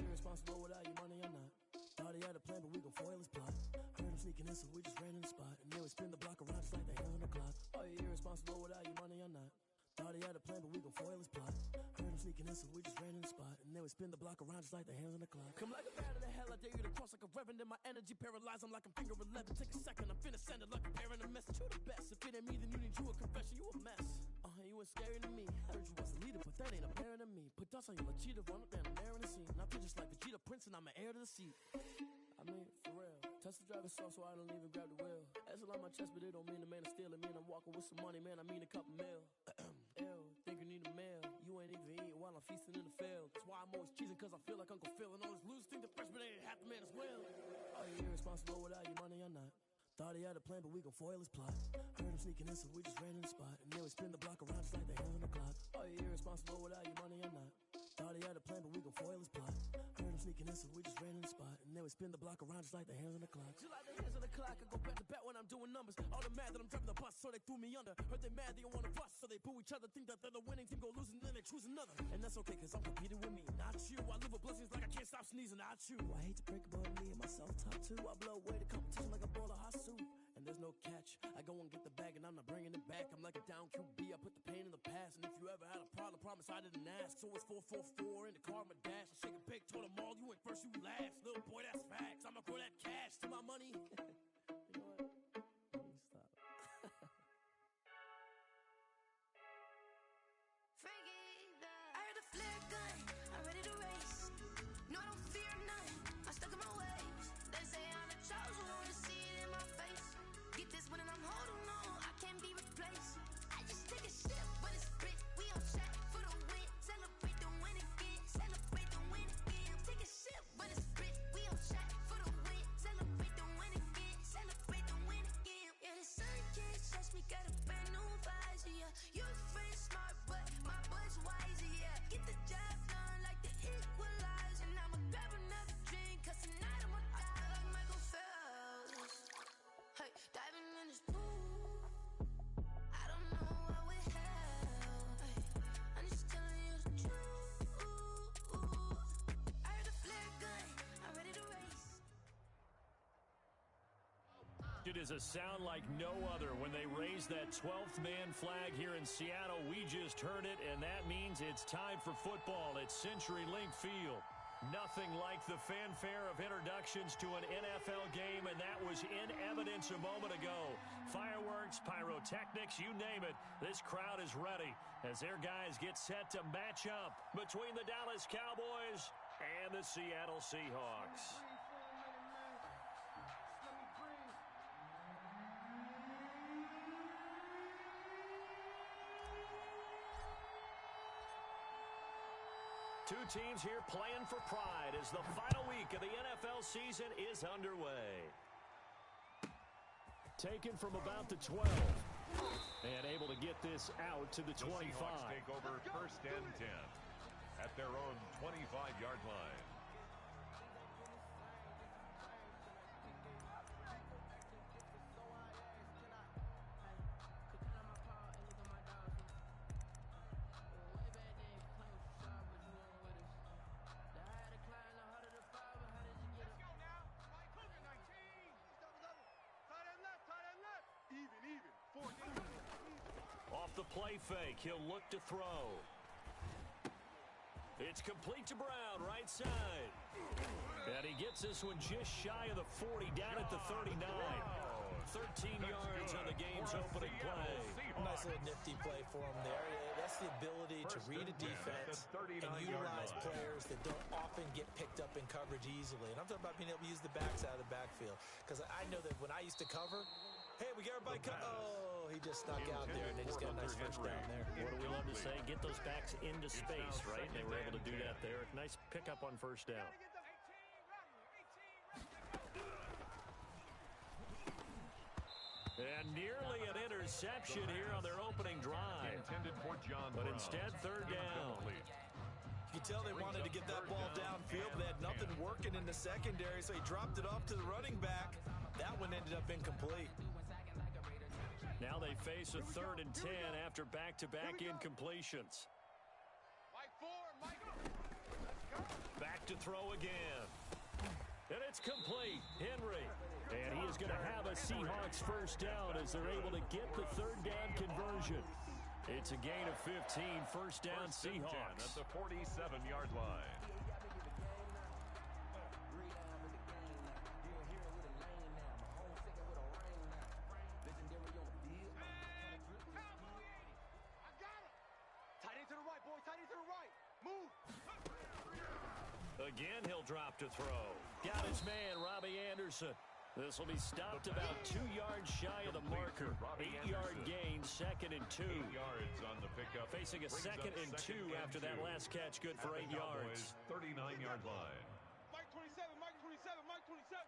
irresponsible without your money or not. Thought he had a plan, but we gon' foil his plot. Heard him sneaking in, so we just ran in the spot. And then we spin the block around just like the hands on the clock. Are you irresponsible without your money or not? Thought he had a plan, but we gon' foil his plot. Heard him sneaking in, so we just ran in the spot. And then we spin the block around just like the hands on the clock. Come like a bat of the hell, I dare you to cross like a reverend. And my energy paralyzed, I'm like I'm finger 11. Take a second, I'm finna send it like a parent a message. You the best, if it ain't me, then you need you a confession. You a mess, you ain't scary to me. Heard you was a leader, but that ain't apparent to me. Put dust on you like cheetah, run up and I'm there in the scene. And I feel just like Vegeta Prince and I'm an heir to the seat. I mean, for real. Touch the driver's soft so I don't even grab the wheel. That's on my chest, but it don't mean the man is stealing. Mean I'm walking with some money, man, I mean a couple mil. Ew, think you need a meal. You ain't even eating while I'm feasting in the field. That's why I'm always cheesing, cause I feel like Uncle Phil. And all this losers think the freshman ain't half the man as well. Are you irresponsible without your money or not? Thought he had a plan, but we gon' foil his plot. Heard him sneaking in, so we just ran in the spot. And then we spin the block around just like the hands on the clock. Are you irresponsible without your money or not? Thought he had a plan, but we gon' foil his plot. Heard him sneaking in, so we just ran in the spot. And then we spin the block around just like the hands on the clock. Just like the hands on the clock, I go back to back when I'm doing numbers. All the mad that I'm driving the bus, so they threw me under. Heard they mad, they don't wanna bust, so they boo each other. Think that they're the winning team, go losing, then they choose another. And that's okay, cause I'm competing with me, not you. I live with blessings like I can't stop sneezing, not you. I hate to break about me and my self-talk too. I blow away the competition like a bowl of hot soup. And there's no catch. I go and get the bag and I'm not bringing it back. I'm like a down QB, I put the pain in the past. And if you ever had a problem, promise I didn't ask. So it's 444 in the car, my dash. I shake a big, told them all, you went first, you last. Little boy, that's facts. I'ma grow that cash to my money. You know what? Let me stop. I heard a flare gun, I'm ready to race. No, I don't fear none, I'm stuck in my ways. They say I'm the chosen one, to see it in my face. Get this one and I'm holding on, I can't be replaced. I just take a sip, but it's split. We on track for the win. Celebrate the win again, celebrate the win again. Take a sip, but it's split. We on track for the win. Celebrate the win again, celebrate the win again. Yeah, the sun can't touch me, got a brand new visor, yeah. Your friend smart, but my boy's wiser, yeah. Get the job done like the equalizer. And I'ma grab another drink, cause tonight I'ma die like Michael Phelps. Hey, diving in this pool, I don't know what we have. Hey, I'm just telling you the truth. I heard a flare gun, I'm ready to race. It is a sound like no other when they raise that 12th man flag here in Seattle. We just heard it, and that means it's time for football at CenturyLink Field. Nothing like the fanfare of introductions to an NFL game, and that was in evidence a moment ago. Fireworks, pyrotechnics, you name it. This crowd is ready as their guys get set to match up between the Dallas Cowboys and the Seattle Seahawks. Two teams here playing for pride as the final week of the NFL season is underway. Taken from about the 12 and able to get this out to the 25. The Seahawks take over first and 10 at their own 25-yard line. Off the play fake, he'll look to throw. It's complete to Brown, right side. And he gets this one just shy of the 40, down at the 39. 13 yards on the game's opening play. Nice little nifty play for him there. That's the ability to read a defense and utilize players that don't often get picked up in coverage easily. And I'm talking about being able to use the backs out of the backfield. Because I know that when I used to cover, hey, we got everybody cut. Oh, he just snuck out there, and they just got a nice first down there. What do we love to say? Get those backs into space, right? They were able to do that there. Nice pickup on first down. And nearly an interception here on their opening drive. Intended for John but Brown. Instead, third down. You can tell they wanted to get that ball downfield, but they had nothing working in the secondary, so he dropped it off to the running back. That one ended up incomplete. Now they face a 3rd and 10 after back-to-back incompletions. Mike 4, Mike. Let's go. Back to throw again. And it's complete. Henry. And he is going to have a Seahawks first down as they're able to get the third down conversion. It's a gain of 15, first down Seahawks. At the 47-yard line. Again, he'll drop to throw. Got his man, Robbie Anderson. This will be stopped about 2 yards shy of the marker. 8-yard gain, 2nd and 2. 8 yards on the pickup. Facing a 2nd and 2 after that last catch, good for 8 yards. 39-yard line. Mike 27, Mike 27, Mike 27.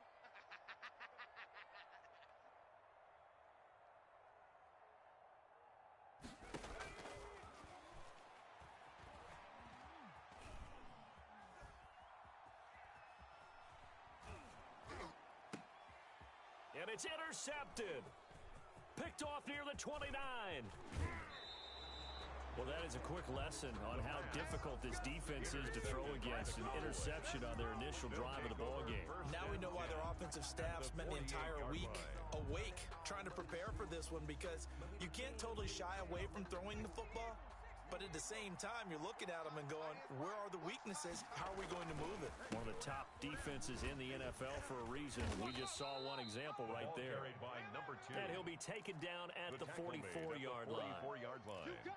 And it's intercepted. Picked off near the 29. Well, that is a quick lesson on how difficult this defense is to throw against. An interception on their initial drive of the ballgame. Now we know why their offensive staff spent the entire week awake trying to prepare for this one, because you can't totally shy away from throwing the football. But at the same time, you're looking at them and going, where are the weaknesses? How are we going to move it? One of the top defenses in the NFL for a reason. We just saw one example right there. And he'll be taken down at the 44-yard line.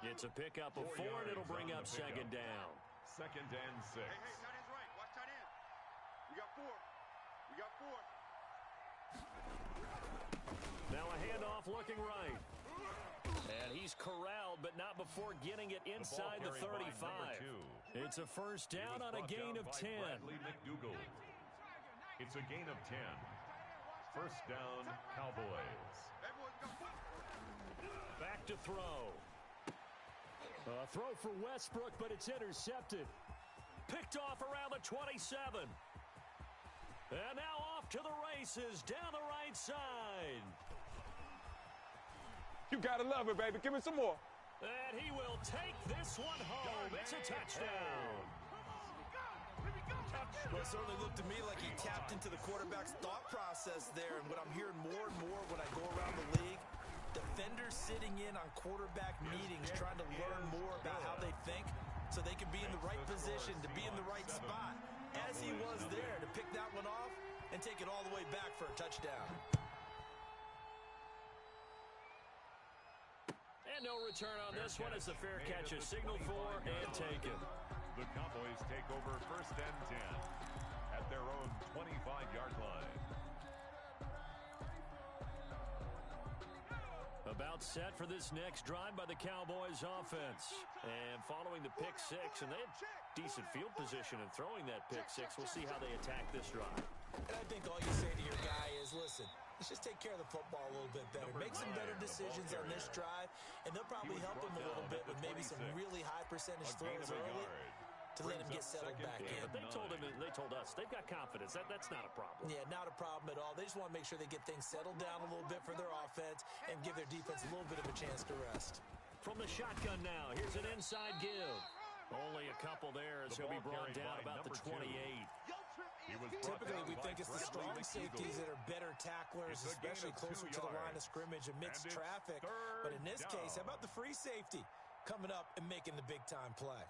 It's a pickup of 4, and it'll bring up 2nd down. 2nd and 6. Hey, tight end's right. Watch tight end. We got 4. We got 4. Now a handoff looking right. And he's corralled, but not before getting it inside the 35. It's a first down on a gain of 10. It's a gain of 10. First down, Cowboys. Back to throw. A throw for Westbrook, but it's intercepted. Picked off around the 27. And now off to the races down the right side. You gotta love it, baby. Give me some more. And he will take this one home. It's a touchdown. Well, it certainly looked to me like he tapped into the quarterback's thought process there. And what I'm hearing more and more when I go around the league, defenders sitting in on quarterback meetings trying to learn more about how they think so they can be in the right position, to be in the right spot, as he was there, to pick that one off and take it all the way back for a touchdown. And no return on this one as the fair catch is signaled for and taken. The Cowboys take over first and 10 at their own 25-yard line. About set for this next drive by the Cowboys offense. And following the pick six, and they had decent field position in throwing that pick six. We'll see how they attack this drive. And I think all you say to your guy is, listen, let's just take care of the football a little bit better. Make some better decisions on this drive, and they'll probably help him a little bit with maybe some really high percentage throws early to let him get settled back in. But they told us they've got confidence. That's not a problem. Yeah, not a problem at all. They just want to make sure they get things settled down a little bit for their offense and give their defense a little bit of a chance to rest. From the shotgun now, here's an inside give. Only a couple there as he'll be brought down about the 28. Typically, we think it's the strong safeties that are better tacklers, especially closer to the line of scrimmage amidst traffic. But in this case, how about the free safety coming up and making the big-time play?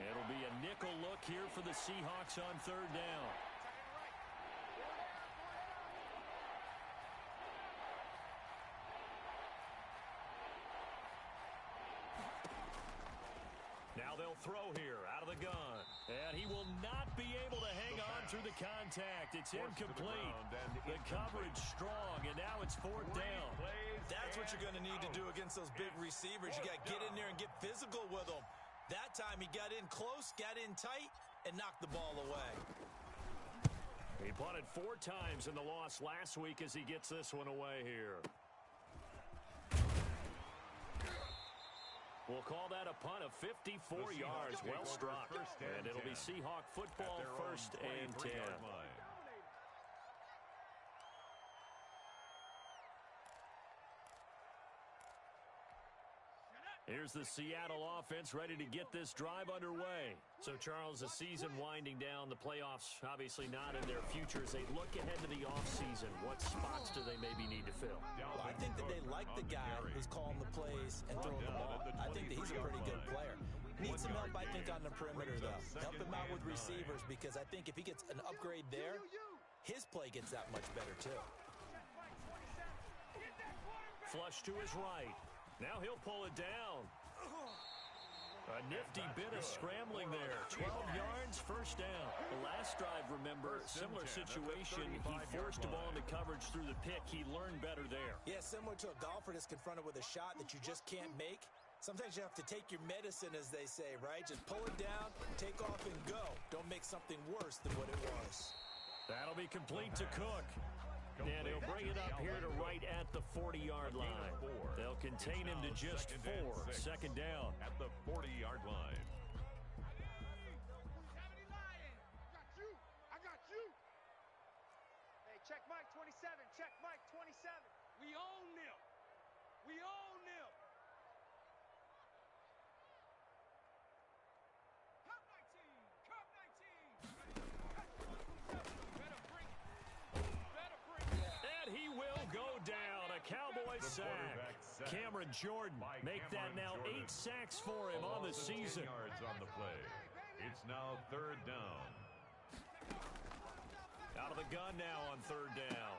It'll be a nickel look here for the Seahawks on third down. Now they'll throw here out of the gun. And he will not be able to hang on through the contact. It's incomplete. The coverage strong, and now it's fourth down. That's what you're going to need to do against those big receivers. You got to get in there and get physical with them. That time he got in close, got in tight, and knocked the ball away. He punted 4 times in the loss last week as he gets this one away here. We'll call that a punt of 54 yards. Well struck. And it'll be Seahawk football, first and 10. Here's the Seattle offense ready to get this drive underway. So, Charles, the season winding down, the playoffs obviously not in their future. As they look ahead to the offseason, what spots do they maybe need to fill? Well, I think that they like the guy who's calling the plays and throwing the ball. I think that he's a pretty good player. Needs some help, I think, on the perimeter, though. Help him out with receivers, because I think if he gets an upgrade there, his play gets that much better, too. Flush to his right. Now he'll pull it down. A nifty bit of scrambling there. 12 yards, first down. The last drive, remember, similar situation. He forced the ball into coverage through the pick. He learned better there. Yeah, similar to a golfer that's confronted with a shot that you just can't make. Sometimes you have to take your medicine, as they say, right? Just pull it down, take off, and go. Don't make something worse than what it was. That'll be complete to Cook. And he'll bring it up here to right at the 40-yard line. They'll contain him to just 4. Second down. At the 40-yard line. I got you. Hey, check Mike 27. Check Mike 27. We own them. We own them. Cup 19. Cup 19. And he will go down. A Cowboy sack. Cameron Jordan make that now 8 sacks for him on the season. Yards on the play. It's now third down. Out of the gun now on third down.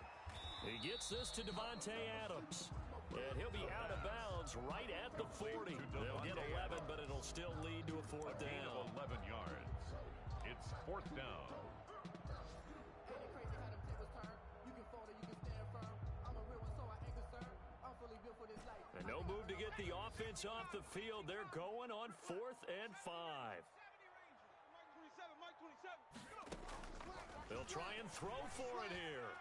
He gets this to Devontae Adams. And he'll be out of bounds right at the 40. They'll get 11, but it'll still lead to a fourth down. 11 yards. It's fourth down. And no move to get the offense off the field. They're going on 4th and 5. They'll try and throw for it here.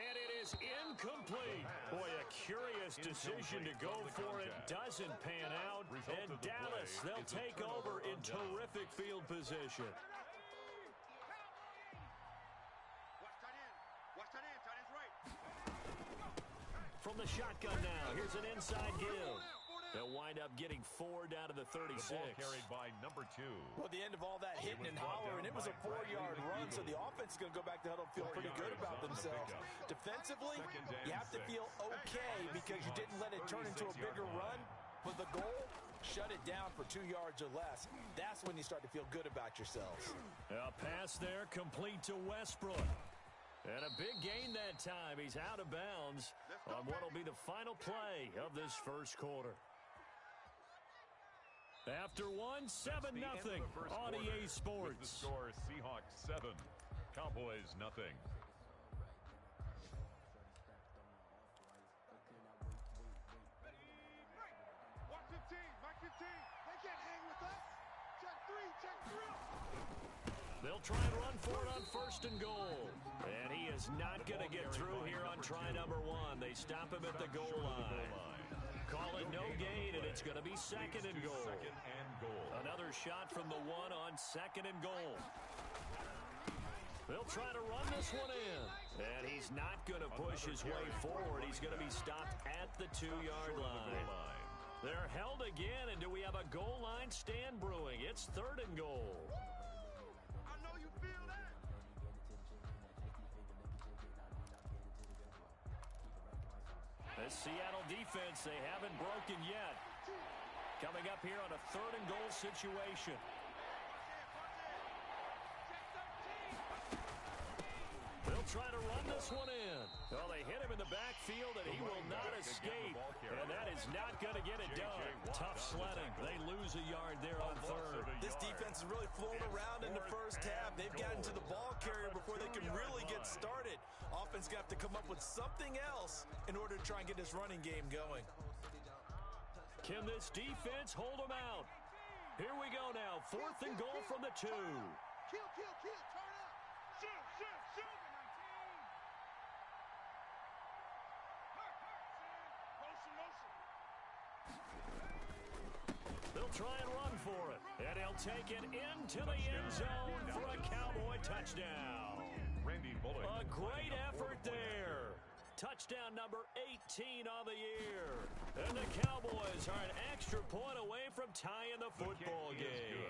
And it is incomplete. Boy, a curious decision to go for it. Doesn't pan out. And Dallas, they'll take over in terrific field position. From the shotgun now, here's an inside give. They'll wind up getting 4 down to the 36. The ball carried by number 2. Well, at the end of all that hitting and hollering, it was a 4-yard run, so the offense is going to go back to huddle, feel pretty good about themselves. Defensively, you have to feel okay because you didn't let it turn into a bigger run. But the goal, shut it down for 2 yards or less. That's when you start to feel good about yourselves. A pass there complete to Westbrook. And a big gain that time. He's out of bounds on what will be the final play of this first quarter. After 7-0 on EA Sports. With the score, Seahawks 7, Cowboys nothing. Watch 15, Mike 15. They can't hang with us. Check 3, check 3. They'll try and run for it on 1st and goal. And he is not going to get through here on try number 1. They stop him at the goal line. Call it no gain, and it's going to be 2nd and goal. Another shot from the 1 on 2nd and goal. They'll try to run this one in. And he's not going to push his way forward. He's going to be stopped at the 2-yard line. They're held again, and do we have a goal line stand brewing? It's 3rd and goal. I know you feel that. The Seattle defense, they haven't broken yet. Coming up here on a 3rd and goal situation. They'll try to run this one in. Well, they hit him in the backfield, and he will not escape. And that is not going to get it done. Tough sledding. They lose a yard there on 3rd. This defense is really flown around in the first half. They've gotten to the ball carrier before they can really get started. Offense got to come up with something else in order to try and get this running game going. Can this defense hold them out? Here we go now. 4th and goal from the 2. Kill, turn up. Shoot. They'll try and run for it. And he'll take it into the end zone for a Cowboy touchdown. Randy Bullock. A great effort there Touchdown number 18 on the year. And the Cowboys are an extra point away from tying the football game.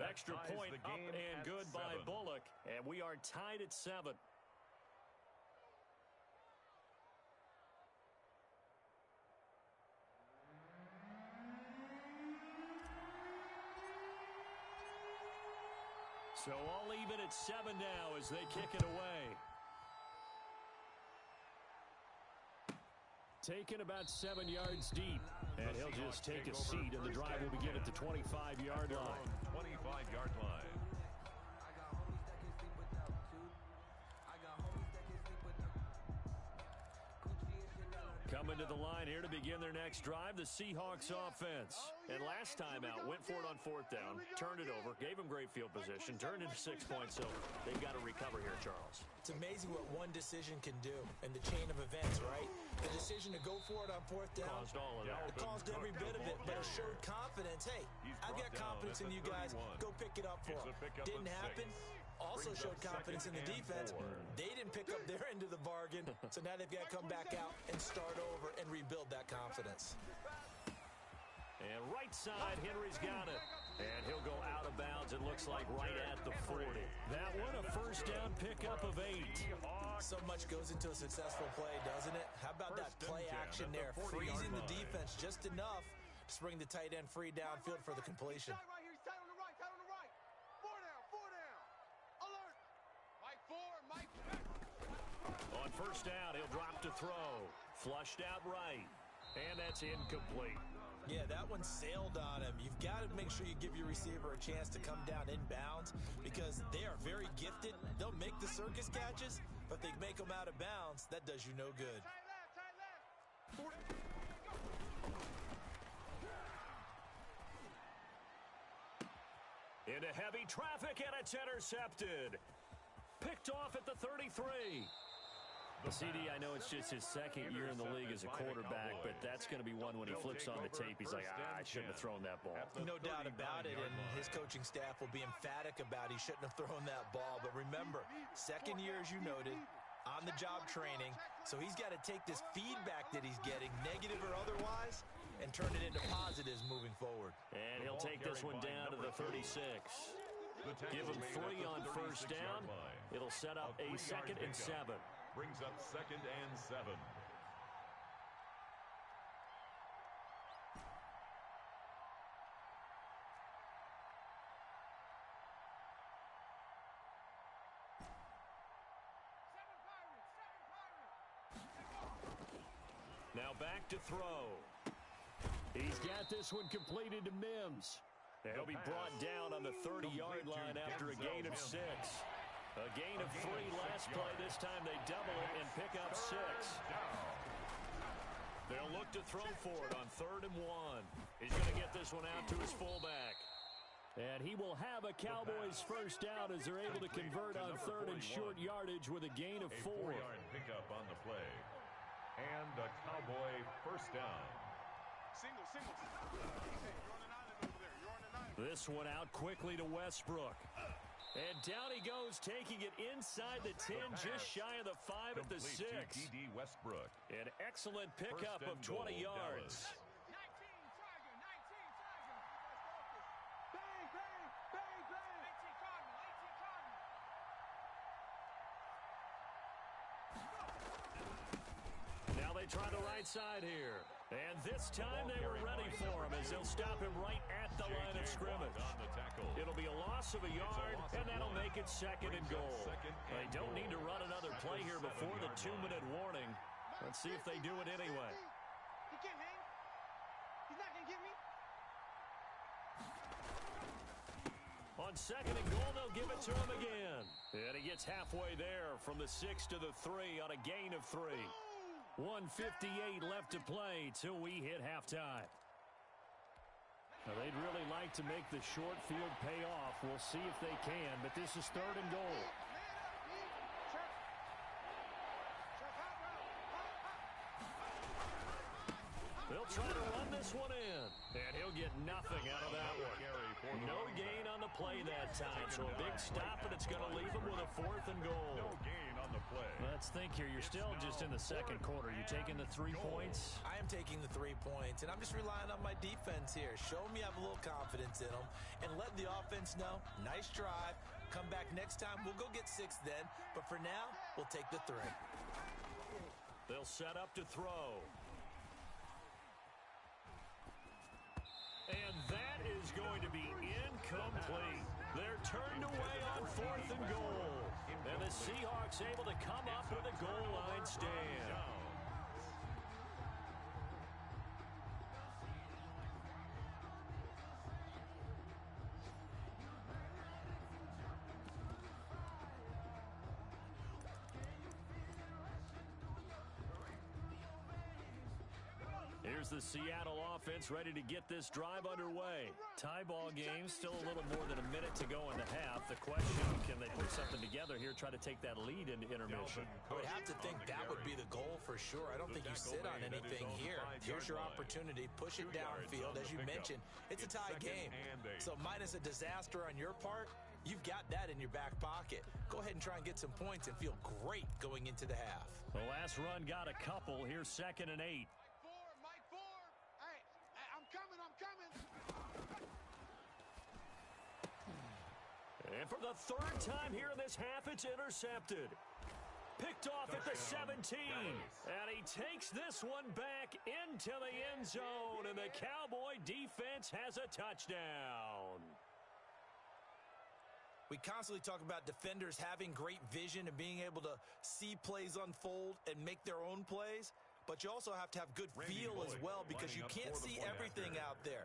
Extra point up and good by Bullock. And we are tied at 7. So all even at 7 now as they kick it away. Taken about 7 yards deep. And he'll just take a seat, and the drive will begin at the 25-yard line. 25-yard line. Coming to the line here to begin their next drive, the Seahawks offense. And last time out, went for it on 4th down, turned it over, gave them great field position, turned into 6 points, so they've got to recover here, Charles. It's amazing what one decision can do in the chain of events, right? The decision to go for it on 4th down. Caused all of that. It caused every bit of it, but it showed confidence. Hey, I've got confidence in you guys. Go pick it up for them. Didn't happen. Also showed confidence in the defense. They didn't pick up their end of the bargain, so now they've got to come back out and start over and rebuild that confidence. And right side, Henry's got it. And he'll go out of bounds, it looks like right at the 40. That one, a first down pickup of 8. So much goes into a successful play, doesn't it? How about that play action there? Freezing the defense just enough to bring the tight end free downfield for the completion. On first down, he'll drop to throw. Flushed out right. And that's incomplete. Yeah, that one sailed on him. You've got to make sure you give your receiver a chance to come down inbounds because they are very gifted. They'll make the circus catches, but if they make them out of bounds, that does you no good. Into heavy traffic, and it's intercepted. Picked off at the 33. CD, I know it's just his second year in the league as a quarterback, but that's going to be one when he flips on the tape. He's like, I shouldn't have thrown that ball. No doubt about it, and his coaching staff will be emphatic about he shouldn't have thrown that ball. But remember, second year, as you noted, on-the-job training, so he's got to take this feedback that he's getting, negative or otherwise, and turn it into positives moving forward. And he'll take this one down to the 36. Give him 3 on first down. It'll set up a 2nd and 7. Brings up 2nd and 7. Now back to throw. He's got this one completed to Mims. He'll be brought down on the 30-yard line after a gain of 6. A gain of 3 last play. This time they double it and pick up 6. They'll look to throw for it on 3rd and 1. He's going to get this one out to his fullback. And he will have a Cowboys first down as they're able to convert on 3rd and short yardage with a gain of 4. 4-yard pickup on the play. And a Cowboy first down. Single. You're on an island over there. You're on an island. This one out quickly to Westbrook. And down he goes, taking it inside the 10, just shy of the 5 at the 6. TD Westbrook. An excellent pickup of 20 yards. 19 Tiger. Bang. 18 Cardinal. Now they try the right side here. And this time they were ready for him as they'll stop him right at the line of scrimmage. It'll be a loss of a yard, and that'll make it 2nd and goal. They don't need to run another play here before the 2-minute warning. Let's see if they do it anyway. He can't hang. He's not going to get me. On 2nd and goal, they'll give it to him again. And he gets halfway there from the 6 to the 3 on a gain of 3. 1:58 left to play till we hit halftime. Now, they'd really like to make the short field pay off. We'll see if they can, but this is 3rd and goal. They'll try to run this one in, and he'll get nothing out of that one. No gain on the play that time, so a big stop, and it's going to leave him with a 4th and goal. No gain on the play. Let's think here. You're still just in the second quarter. You taking the 3 points? I am taking the 3 points, and I'm just relying on my defense here. Show me I have a little confidence in them, and let the offense know, nice drive. Come back next time. We'll go get 6 then, but for now, we'll take the 3. They'll set up to throw. And that is going to be incomplete. They're turned away on 4th and goal. And the Seahawks able to come up with a goal line stand. Here's the Seattle offense ready to get this drive underway. Tie ball game, still a little more than a minute to go in the half. The question, can they put something together here, try to take that lead into intermission? I would have to think that would be the goal for sure. I don't think you sit on anything here. Here's your opportunity. Push it downfield. As you mentioned, it's a tie game. So minus a disaster on your part, you've got that in your back pocket. Go ahead and try and get some points and feel great going into the half. The last run got a couple. Here's 2nd and 8. And for the 3rd time here in this half, it's intercepted. Picked off at the 17. And he takes this one back into the end zone. And the Cowboy defense has a touchdown. We constantly talk about defenders having great vision and being able to see plays unfold and make their own plays. But you also have to have good feel as well, because you can't see everything out there.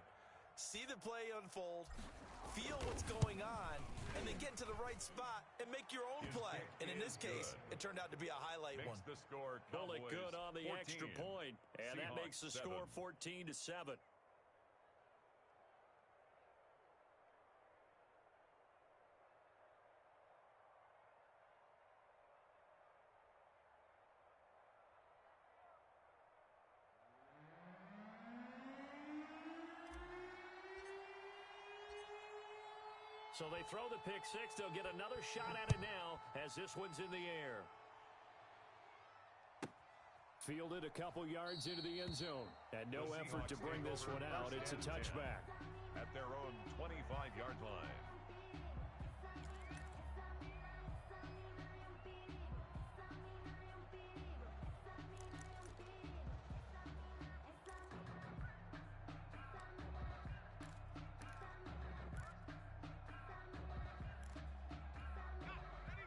See the play unfold, feel what's going on, and then get to the right spot and make your own play. And in this case, it turned out to be a highlight one. Pull it good on the extra point, and that makes the score 14-7. So they throw the pick six. They'll get another shot at it now as this one's in the air. Fielded a couple yards into the end zone. And no effort to bring this one out. It's a touchback. At their own 25-yard line.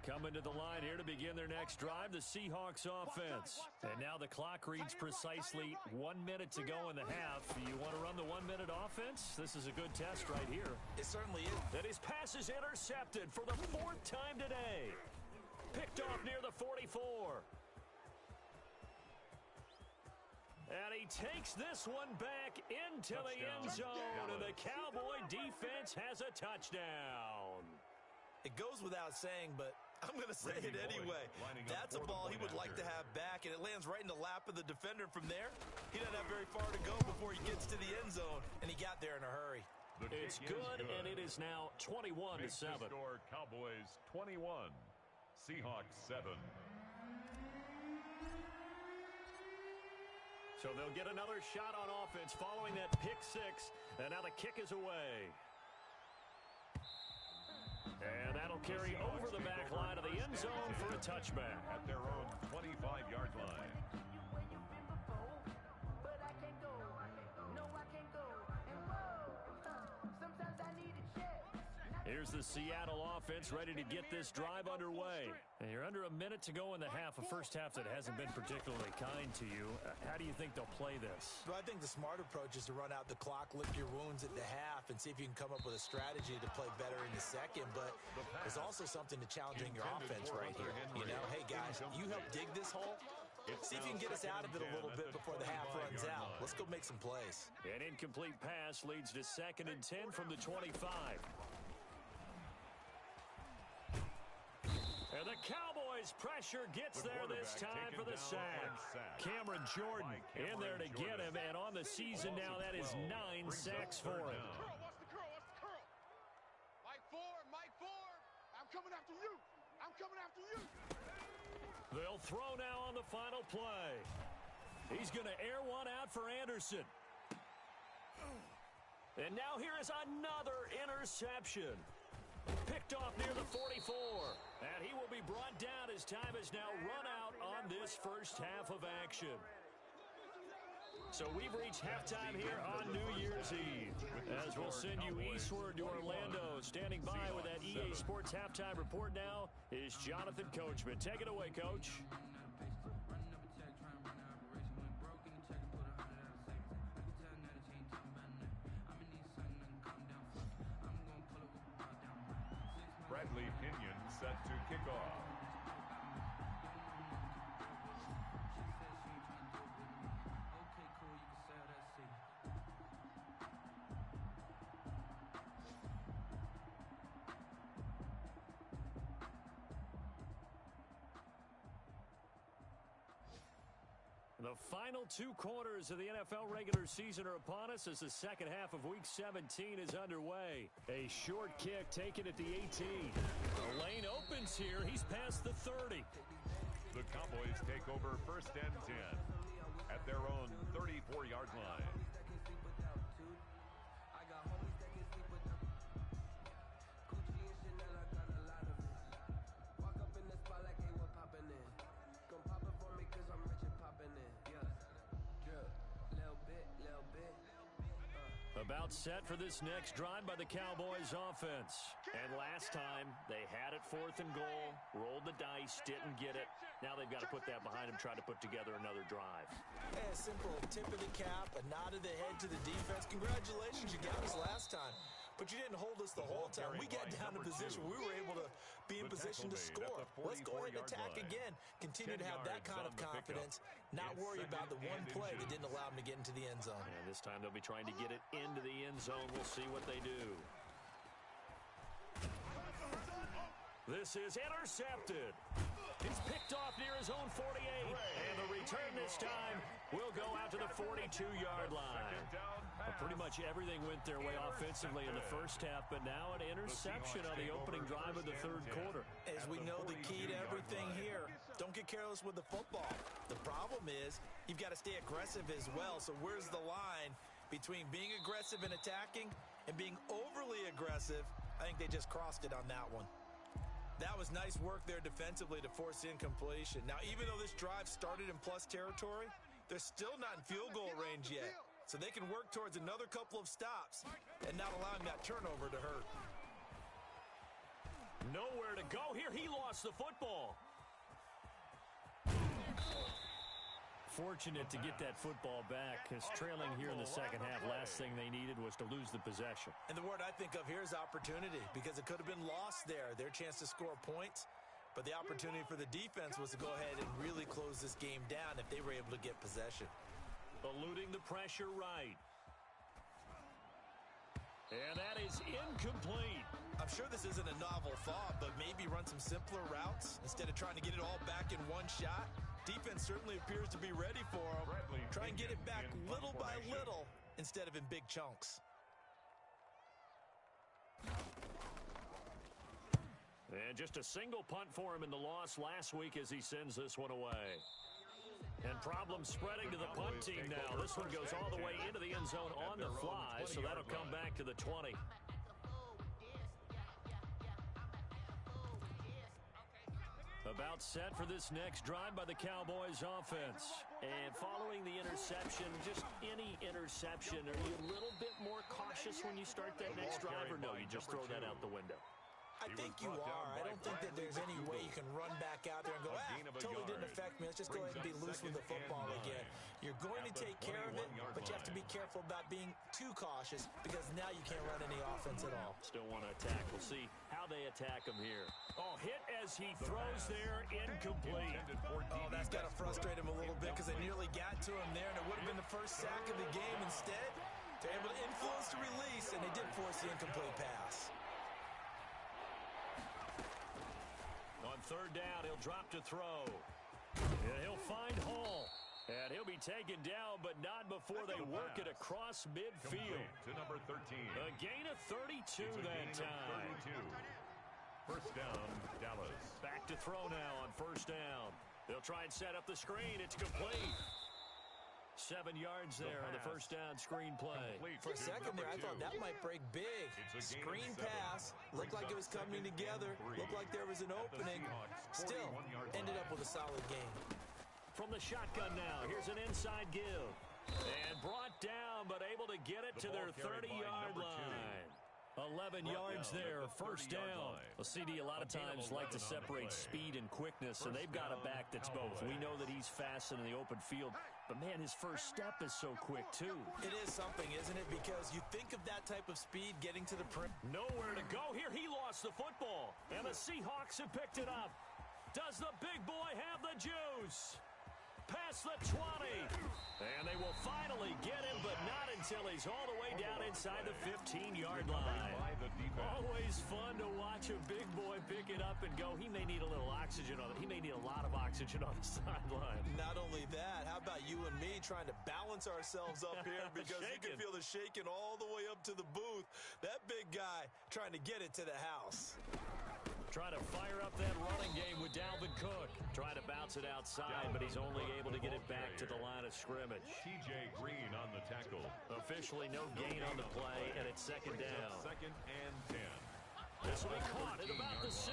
Coming to the line here to begin their next drive, the Seahawks offense. And now the clock reads precisely 1 minute to go in the half. You want to run the 1 minute offense? This is a good test right here. It certainly is. And his pass is intercepted for the 4th time today. Picked off near the 44. And he takes this one back into the end zone. And the Cowboy defense has a touchdown. It goes without saying, but I'm going to say it anyway. That's a ball he would like to have back, and it lands right in the lap of the defender. From there, he doesn't have very far to go before he gets to the end zone, and he got there in a hurry. It's good, and it is now 21-7. Score Cowboys 21, Seahawks 7. So they'll get another shot on offense following that pick six, and now the kick is away. And that'll carry over the back line of the end zone for a touchback. At their own 25-yard line. Here's the Seattle offense ready to get this drive underway. And you're under a minute to go in the half, a first half that hasn't been particularly kind to you. How do you think they'll play this? Well, I think the smart approach is to run out the clock, lick your wounds at the half, and see if you can come up with a strategy to play better in the second. But there's also something to challenging your offense right here. You know, hey, guys, you help dig this hole. See if you can get us out of it a little bit before the half runs out. Let's go make some plays. An incomplete pass leads to 2nd and 10 from the 25. And the Cowboys' pressure gets there this time for the sack. Cameron Jordan in there to get him, and on the season now, that is 9 sacks for him. What's the curl? Mike Ford, I'm coming after you. I'm coming after you. They'll throw now on the final play. He's going to air one out for Anderson. And now here is another interception. Picked off near the 44. And he will be brought down as time is now run out on this first half of action. So we've reached halftime here on New Year's Eve. As we'll send you eastward to Orlando. Standing by with that EA Sports halftime report now is Jonathan Coachman. Take it away, Coach. Bradley Pinion set to kick off. The final two quarters of the NFL regular season are upon us as the second half of Week 17 is underway. A short kick taken at the 18. The lane opens here. He's past the 30. The Cowboys take over first and 10 at their own 34-yard line. About set for this next drive by the Cowboys offense. And last time, they had it 4th and goal, rolled the dice, didn't get it. Now they've got to put that behind them, try to put together another drive. A simple tip of the cap, a nod of the head to the defense. Congratulations, you got us last time. But you didn't hold us the whole time. We got down in position. We were able to be in position to score. Let's go ahead and attack again. Continue to have that kind of confidence. Not worry about the one play that didn't allow them to get into the end zone. And this time they'll be trying to get it into the end zone. We'll see what they do. This is intercepted. He's picked off near his own 48. And the return this time will go out to the 42-yard line. Pretty much everything went their way offensively in the first half, but now an interception on the opening drive of the third quarter. As we know, the key to everything here, don't get careless with the football. The problem is you've got to stay aggressive as well. So where's the line between being aggressive and attacking and being overly aggressive? I think they just crossed it on that one. That was nice work there defensively to force incompletion. Now, even though this drive started in plus territory, they're still not in field goal range yet. So they can work towards another couple of stops and not allowing that turnover to hurt. Nowhere to go here. He lost the football. Fortunate to get that football back, because trailing here in the second half, last thing they needed was to lose the possession. And the word I think of here is opportunity, because it could have been lost there, their chance to score points. But the opportunity for the defense was to go ahead and really close this game down if they were able to get possession. Eluding the pressure right. And that is incomplete. I'm sure this isn't a novel thought, but maybe run some simpler routes instead of trying to get it all back in one shot. Defense certainly appears to be ready for them. Try and get it back little by little instead of in big chunks. And just a single punt for him in the loss last week as he sends this one away. And problems spreading to the punt team now. This one goes all the way into the end zone on the fly, so that'll come back to the 20. About set for this next drive by the Cowboys offense. And following the interception, just any interception, are you a little bit more cautious when you start that next drive, or no, you just throw that out the window? I think you are. I don't think that there's any way you can run back out there and go, totally didn't affect me. Let's just go ahead and be loose with the football again. You're going to take care of it, but you have to be careful about being too cautious because now you can't run any offense at all. Still want to attack. We'll see how they attack him here. Oh, hit as he throws there, incomplete. Oh, that's got to frustrate him a little bit because they nearly got to him there, and it would have been the first sack of the game. Instead, they're able to influence the release, and they did force the incomplete pass. On third down, he'll drop to throw. And he'll find Hall. And he'll be taken down, but not before they work it across midfield. To number 13. A gain of 32 that time. 32. First down, Dallas. Back to throw now on first down. They'll try and set up the screen. It's complete. 7 yards there on the first down screen play. For a second there, I thought that might break big. Screen pass. Looked like it was coming together. Looked like there was an opening. Still, ended up with a solid game. From the shotgun now, here's an inside give. And brought down, but able to get it to their 30-yard line. 11 yards there, first down. Well, CD, a lot of times like to separate speed and quickness, and they've got a back that's both. We know that he's fast in the open field, but, man, his first step is so quick, too. It is something, isn't it? Because you think of that type of speed getting to the print. Nowhere to go here. He lost the football, and the Seahawks have picked it up. Does the big boy have the juice? Past the 20. And they will finally get him, but not until he's all the way down inside the 15-yard line. Always fun to watch a big boy pick it up and go. He may need a little oxygen on it. He may need a lot of oxygen on the sideline. Not only that, how about you and me trying to balance ourselves up here because you can feel the shaking all the way up to the booth. That big guy trying to get it to the house. Trying to fire up that running game with Dalvin Cook. Trying to bounce it outside, but he's only able to get it back to the line of scrimmage. TJ Green on the tackle. Officially no gain on the play, and it's second down. Second and 10. This will be caught at about the 6.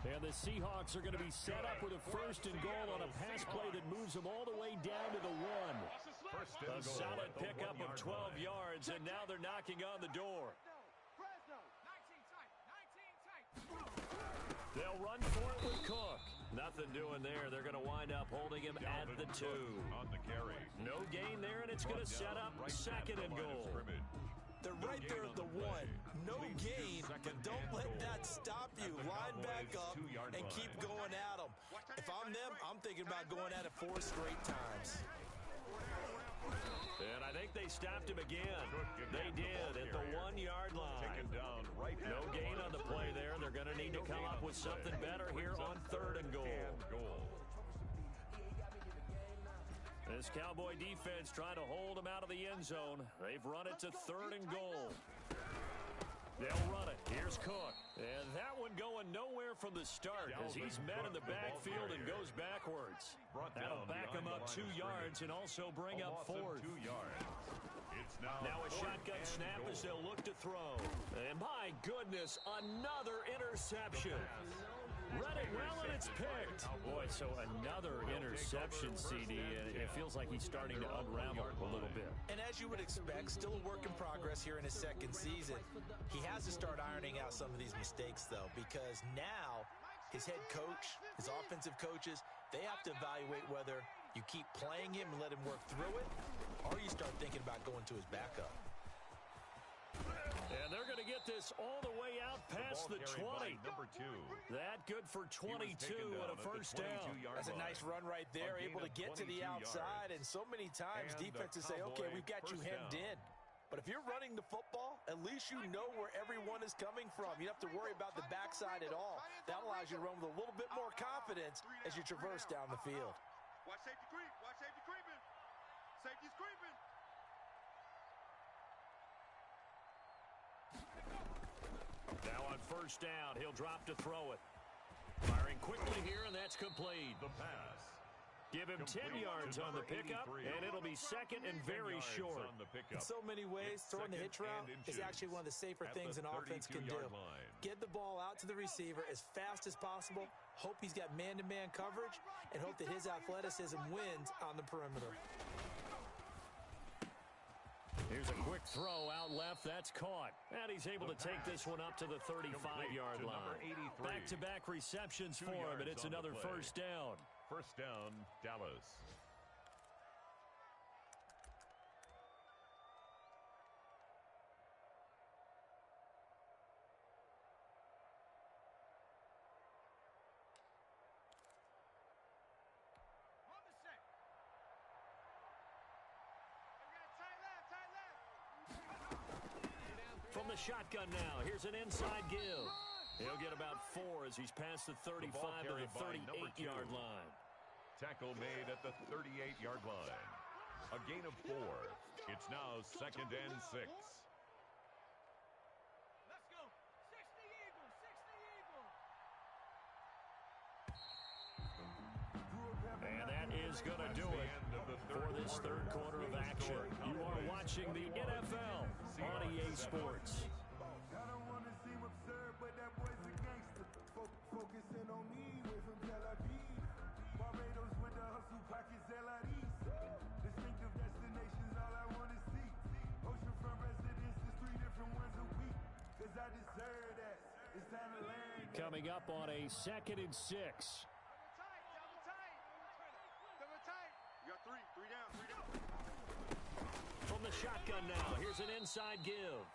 And the Seahawks are going to be set up with a first and goal on a pass play that moves them all the way down to the 1. A solid pickup of 12 yards, and now they're knocking on the door. They'll run for it with Cook. Nothing doing there. They're going to wind up holding him at the 2. On the carry. No gain there, and it's going to set up second and goal. They're right there at the 1. No gain, but don't let that stop you. Line back up and keep going at them. If I'm them, I'm thinking about going at it 4 straight times. And I think they stopped him again. They did at the 1-yard line. No gain on the play there. They're going to need to come up with something better here on third and goal. This Cowboy defense trying to hold him out of the end zone. They've run it to third and goal. They'll run it. Here's Cook. And that one going nowhere from the start as he's met in the backfield and goes backwards. That'll back him up 2 yards and also bring up 4th. Now a shotgun snap as they'll look to throw. And my goodness, another interception. Read it well, and it's picked. Boy, so another interception, CD, and it feels like he's starting to unravel a little bit. And as you would expect, still a work in progress here in his second season. He has to start ironing out some of these mistakes, though, because now his head coach, his offensive coaches, they have to evaluate whether you keep playing him and let him work through it, or you start thinking about going to his backup. And they're going to get this all the way out past the 20. Number 2. That good for 22 and a first down. That's a nice run right there, able to get to the outside. And so many times defenses say, okay, we've got you hemmed in. But if you're running the football, at least you know where everyone is coming from. You don't have to worry about the backside at all. That allows you to run with a little bit more confidence as you traverse down the field. Watch safety creep. Watch safety creeping. Safety's creeping. Now on first down, he'll drop to throw it. Firing quickly here, and that's complete. The pass. Give him 10 yards on the pickup, and it'll be second and very short. In so many ways, throwing the hitch route is actually one of the safer things an offense can do. Get the ball out to the receiver as fast as possible, hope he's got man-to-man coverage, and hope that his athleticism wins on the perimeter. Here's a quick throw out left. That's caught. And he's able to take this one up to the 35-yard line. Back-to-back receptions for him, and it's another first down. First down, Dallas. From the shotgun now, here's an inside give. He'll get about 4 as he's past the 35 to the 38-yard line. Tackle made at the 38-yard line. A gain of 4. It's now second and 6. Let's go. 60 Eagles. 60 Eagles. And that is going to do it for this third quarter of action. You are watching the NFL on EA Sports. I don't want to seem absurd, but that boy's a gangster. Focusing on me, way from Tel Aviv. Barbados with the hustle pockets, LIDs. Distinctive destinations, all I want to see. Oceanfront residences, 3 different ones a week. Cause I deserve that. It's time to learn. Coming up on a 2nd and 6. Double tight. You got three down. From the shotgun now, here's an inside give.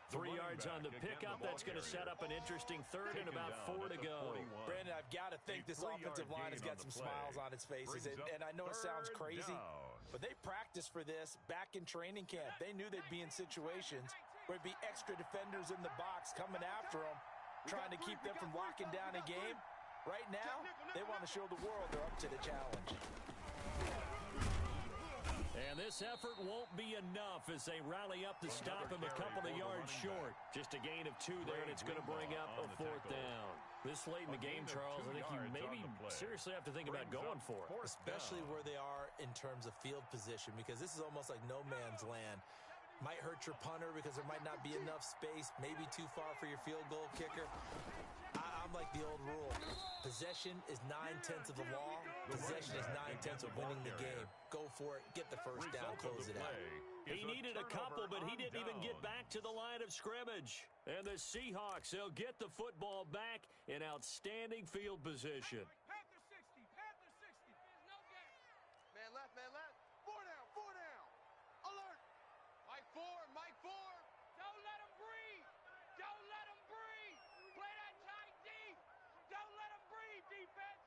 3 yards on the pickup. That's going to set up an interesting third and about 4 to go. Brandon, I've got to think this offensive line has got some smiles on its faces. And I know it sounds crazy, but they practiced for this back in training camp. They knew they'd be in situations where it'd be extra defenders in the box coming after them, trying to keep them from locking down a game. Right now, they want to show the world they're up to the challenge. And this effort won't be enough as they rally up to stop him a couple of yards short. Just a gain of 2 there, and it's going to bring up a 4th down. This late in the game, Charles, I think you maybe seriously have to think about going for it. Especially where they are in terms of field position, because this is almost like no man's land. Might hurt your punter because there might not be enough space, maybe too far for your field goal kicker. I'm like the old rule. Possession is 9/10 of the law. Possession is 9/10 of winning the game. Go for it. Get the first down. Close it out. He needed a couple, but he didn't even get back to the line of scrimmage. And the Seahawks, they'll get the football back in outstanding field position. Panther 60. There's no game. Man left. 4 down. Alert. Mike 4. Don't let him breathe. Play that tight D. Don't let him breathe, defense.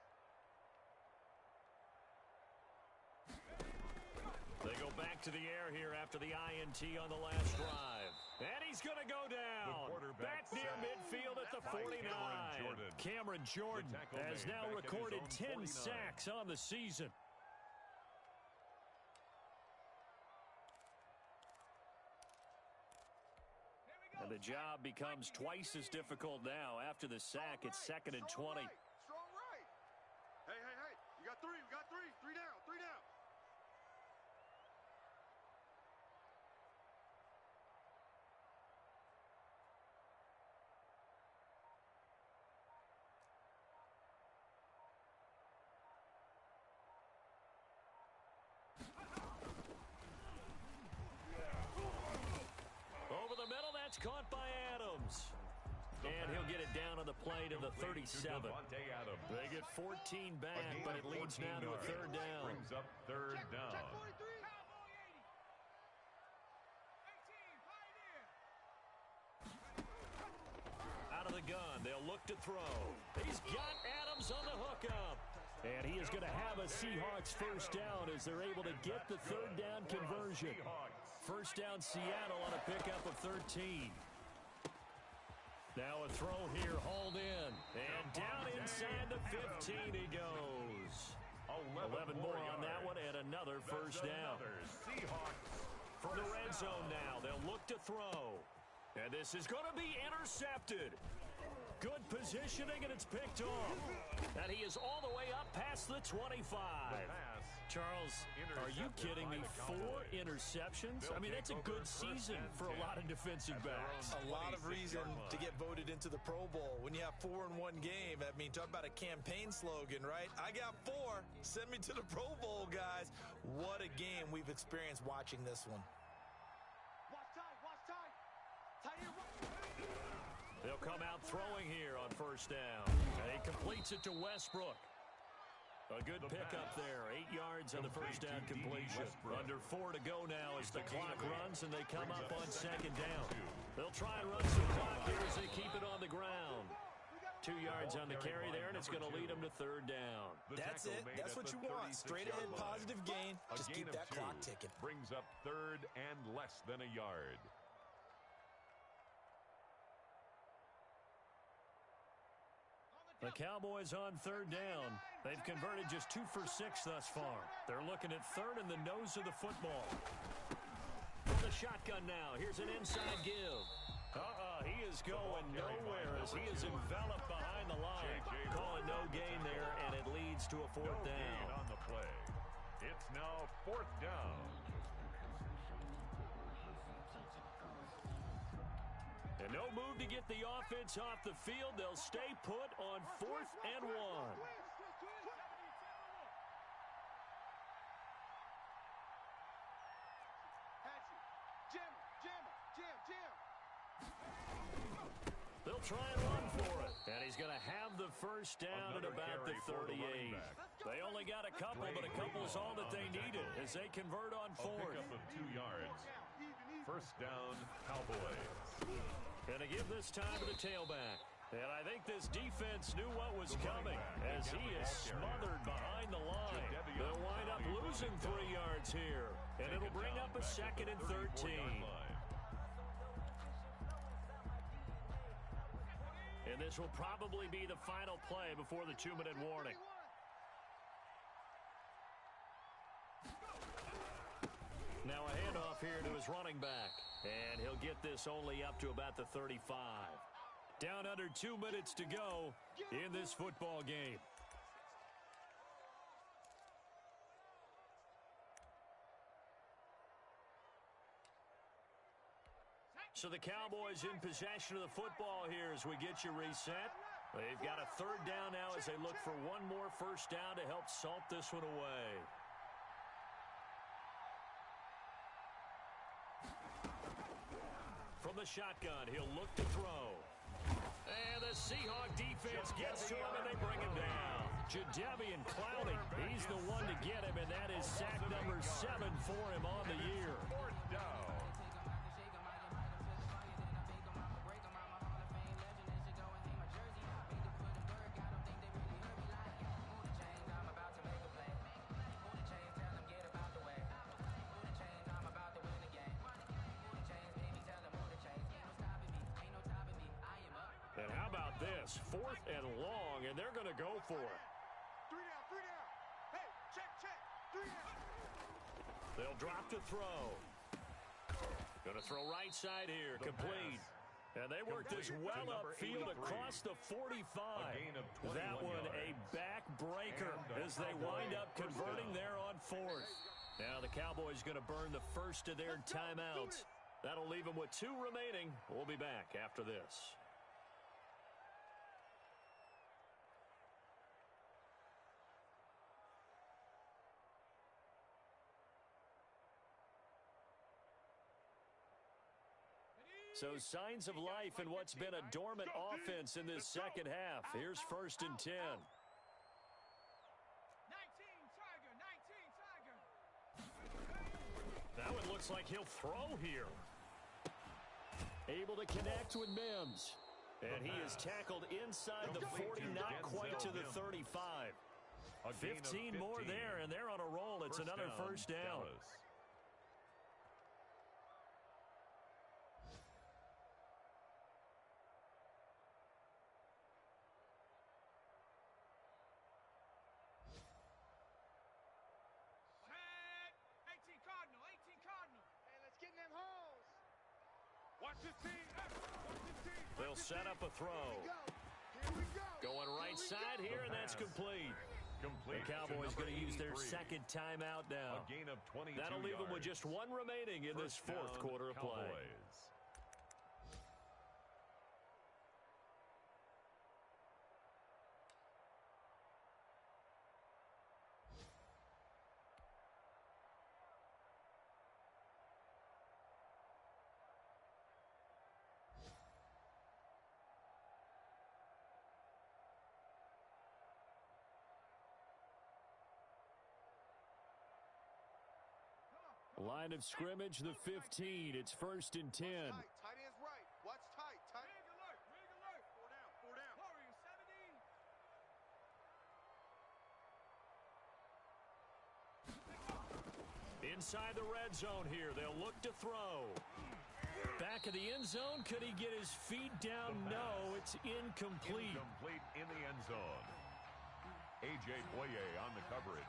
They go back to the air here after the INT on the last drive. And he's going to go down. Back near midfield at the 49. Cameron Jordan has now recorded 10 sacks on the season. And the job becomes twice as difficult now. After the sack, it's 2nd and 20. Strong right. Hey. We got 3. 3 down. Over the middle, that's caught by Adams. And he'll get it down on the play to the 37. They get 14 back, but it leads now to a 3rd down. Brings up 3rd down. Check 43. Out of the gun, they'll look to throw. He's got Adams on the hookup. And he is going to have a Seahawks first down as they're able to get the 3rd down conversion. First down Seattle on a pickup of 13. Now a throw here, hauled in. And down inside the 15 he goes. 11 more on that one and another first down. From the red zone now, they'll look to throw. And this is going to be intercepted. Good positioning, and it's picked off. And he is all the way up past the 25. Charles, are you kidding me? 4 interceptions? I mean, that's a good season for a lot of defensive backs. A lot of reason to get voted into the Pro Bowl. When you have 4 in one game, I mean, talk about a campaign slogan, right? I got 4. Send me to the Pro Bowl, guys. What a game we've experienced watching this one. Watch time. Tight end. They'll come out throwing here on first down. And he completes it to Westbrook. A good pickup there. 8 yards on the first down completion. Under 4 to go now as the clock runs and they come up on 2nd down. They'll try and run some clock here as they keep it on the ground. 2 yards on the carry there, and it's going to lead them to 3rd down. That's it. That's what you want. Straight ahead positive gain. Just keep that clock ticking. Brings up 3rd and less than a yard. The Cowboys on 3rd down. They've converted just 2 for 6 thus far. They're looking at 3rd in the nose of the football. From the shotgun now. Here's an inside give. He is going nowhere as he is enveloped behind the line. Calling no gain there, and it leads leads to a fourth down. On the play. It's now fourth down. And no move to get the offense off the field. They'll stay put on 4th and 1. They'll try and run for it. And he's going to have the first down at about the 38. They only got a couple, but a couple is all that they needed as they convert on 4th. Pick up of 2 yards. First down, Cowboys. And to give this time to the tailback. And I think this defense knew what was coming as he is smothered behind the line. They'll wind up losing 3 yards here. And it'll bring up a 2nd and 13. And this will probably be the final play before the 2-minute warning. Now a handoff here to his running back. And he'll get this only up to about the 35. Down under 2 minutes to go in this football game. So the Cowboys in possession of the football here as we get you reset. They've got a 3rd down now as they look for one more first down to help salt this one away. From the shotgun, he'll look to throw. And the Seahawk defense gets to him and they bring him down. Jadeveon Clowney, he's the one to get him, and that is sack number 7 for him on the year. 4th down. And how about this? 4th and long, and they're going to go for it. 3 down, 3 down. Hey, check. 3 down. They'll drop to throw. Going to throw right side here, complete. And they work this well upfield across the 45. That one a backbreaker as they wind up converting there on 4th. Now the Cowboys going to burn the first of their timeouts. That'll leave them with 2 remaining. We'll be back after this. So signs of life in what's been a dormant offense in this second half. Here's 1st and 10. 19 Tiger. That one looks like he'll throw here. Able to connect with Mims. And he is tackled inside the 40, not quite to the 35. 15 more there, and they're on a roll. It's another first down. They'll set up a throw. Going right side here, and that's complete. The Cowboys going to use their 2nd timeout now. That'll leave them with just 1 remaining in this 4th quarter of play. Line of scrimmage, the 15. It's 1st and 10. Tight ends right. Watch tight. Rig alert. 4 down. Warriors 17. Inside the red zone here. They'll look to throw. Back of the end zone. Could he get his feet down? No, it's incomplete. Incomplete in the end zone. A.J. Boye on the coverage.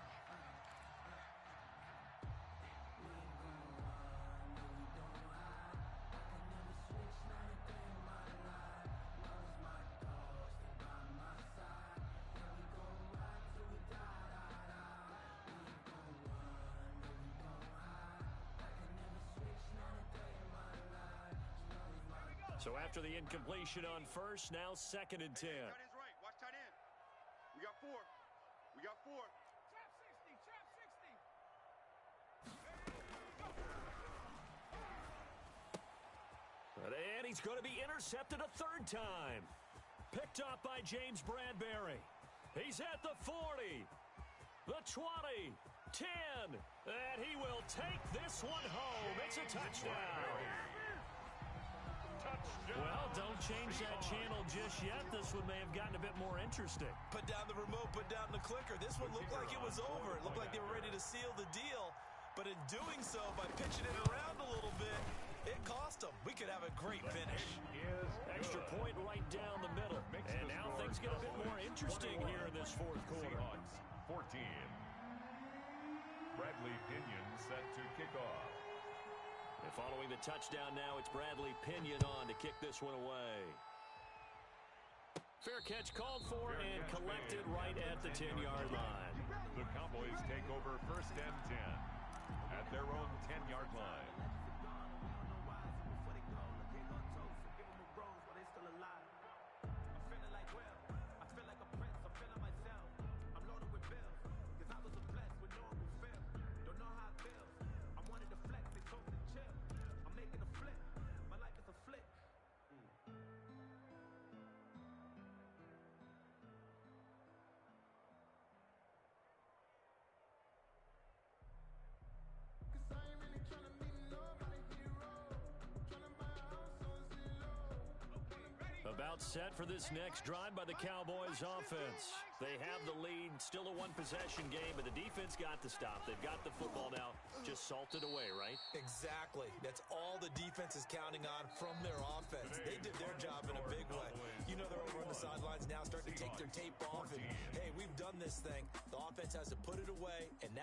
So after the incompletion on first, now 2nd and 10. Tight end's right. Watch tight end. We got 4. We got 4. Trap 60. Trap 60. And he's going to be intercepted a 3rd time. Picked up by James Bradbury. He's at the 40, the 20, 10, and he will take this one home. It's a touchdown. Well, don't change that channel just yet. This one may have gotten a bit more interesting. Put down the remote, put down the clicker. This one looked like it was over. It looked like they were ready to seal the deal. But in doing so, by pitching it around a little bit, it cost them. We could have a great finish. Extra point right down the middle. And now things get a bit more interesting here in this 4th quarter. Seahawks 14. Bradley Pinion set to kick off. And following the touchdown now, it's Bradley Pinion on to kick this one away. Fair catch called for and collected right at the 10-yard line. The Cowboys take over 1st and 10 at their own 10-yard line. About set for this next drive by the Cowboys offense. They have the lead, still a one-possession game, but the defense got the stop. They've got the football now, just salted away, right? Exactly. That's all the defense is counting on from their offense. They did their job in a big way. You know they're over on the sidelines now starting to take their tape off, and, hey, we've done this thing. The offense has to put it away, and that